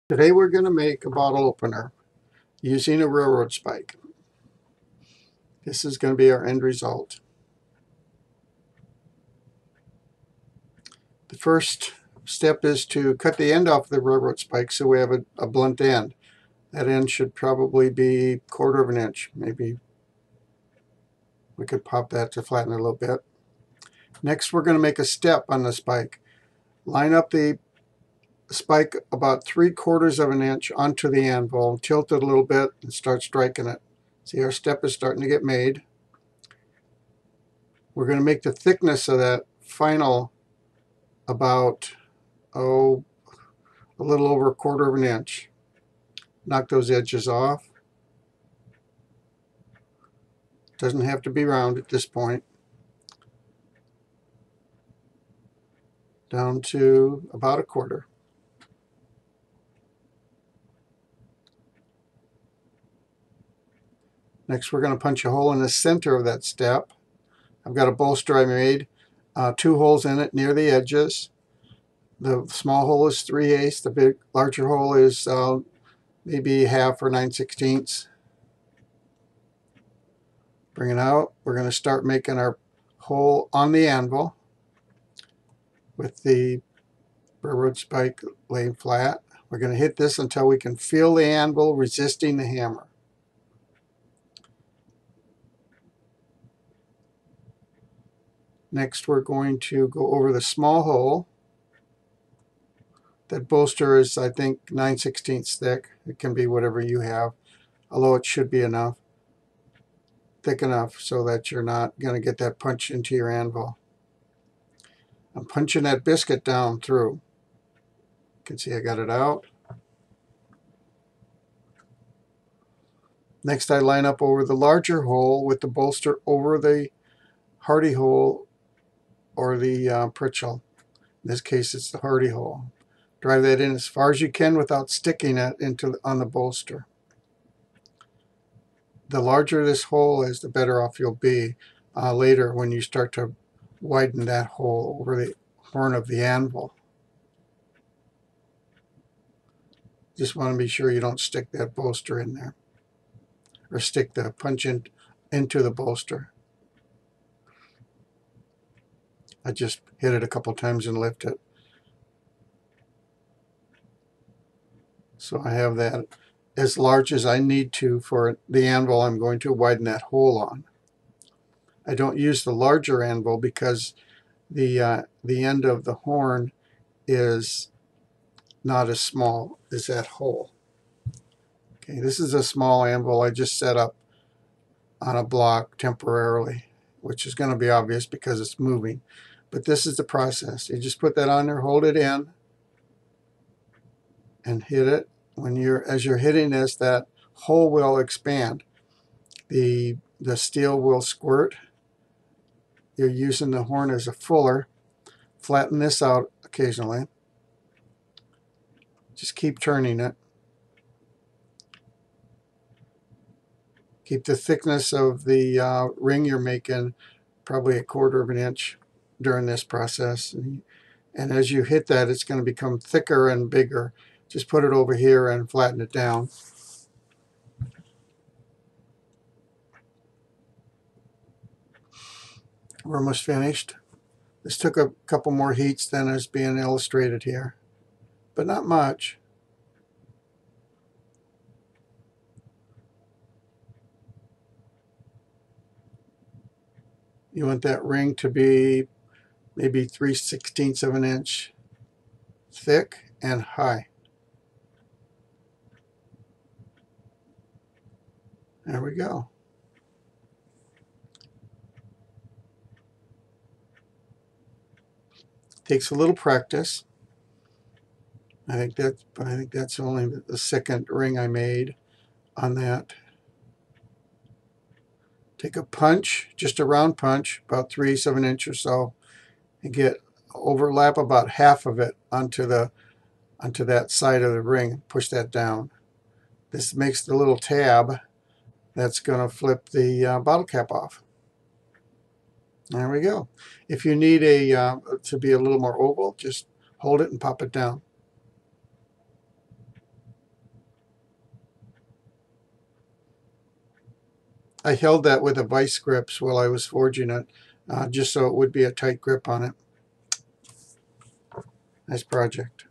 Today we're going to make a bottle opener using a railroad spike. This is going to be our end result. The first step is to cut the end off the railroad spike so we have a blunt end. That end should probably be a quarter of an inch. Maybe we could pop that to flatten it a little bit. Next we're going to make a step on the spike. Line up the spike about 3/4 of an inch onto the anvil, tilt it a little bit and start striking it. See, our step is starting to get made. We're going to make the thickness of that final about a little over 1/4 of an inch. Knock those edges off. Doesn't have to be round at this point. Down to about 1/4. Next we're going to punch a hole in the center of that step. I've got a bolster I made, 2 holes in it near the edges. The small hole is 3/8, the larger hole is maybe 1/2 or 9/16. Bring it out. We're going to start making our hole on the anvil with the railroad spike laying flat. We're going to hit this until we can feel the anvil resisting the hammer. Next we're going to go over the small hole. That bolster is, I think, 9/16 thick. It can be whatever you have, although it should be enough, thick enough so that you're not going to get that punch into your anvil. I'm punching that biscuit down through. You can see I got it out. Next I line up over the larger hole with the bolster over the hardy hole or the Pritchell. In this case it's the hardy hole. Drive that in as far as you can without sticking it on the bolster. The larger this hole is, the better off you'll be later when you start to widen that hole over the horn of the anvil. Just want to be sure you don't stick that bolster in there, or stick the punch into the bolster. I just hit it a couple times and lift it. So I have that as large as I need to for the anvil I'm going to widen that hole on. I don't use the larger anvil because the end of the horn is not as small as that hole. Okay, this is a small anvil I just set up on a block temporarily, which is going to be obvious because it's moving. But this is the process. You just put that on there, hold it in, and hit it. As you're hitting this, that hole will expand. The steel will squirt. You're using the horn as a fuller. Flatten this out occasionally. Just keep turning it. Keep the thickness of the ring you're making probably 1/4 of an inch during this process. And as you hit that, it's going to become thicker and bigger. Just put it over here and flatten it down. We're almost finished. This took a couple more heats than is being illustrated here, but not much. You want that ring to be maybe 3/16 of an inch thick and high. There we go. Takes a little practice. I think that's only the second ring I made on that. Take a punch, just a round punch, about 3/8 of an inch or so, and overlap about half of it onto that side of the ring. Push that down. This makes the little tab that's going to flip the bottle cap off. There we go. If you need to be a little more oval, just hold it and pop it down. I held that with a vice grips while I was forging it, just so it would be a tight grip on it. Nice project.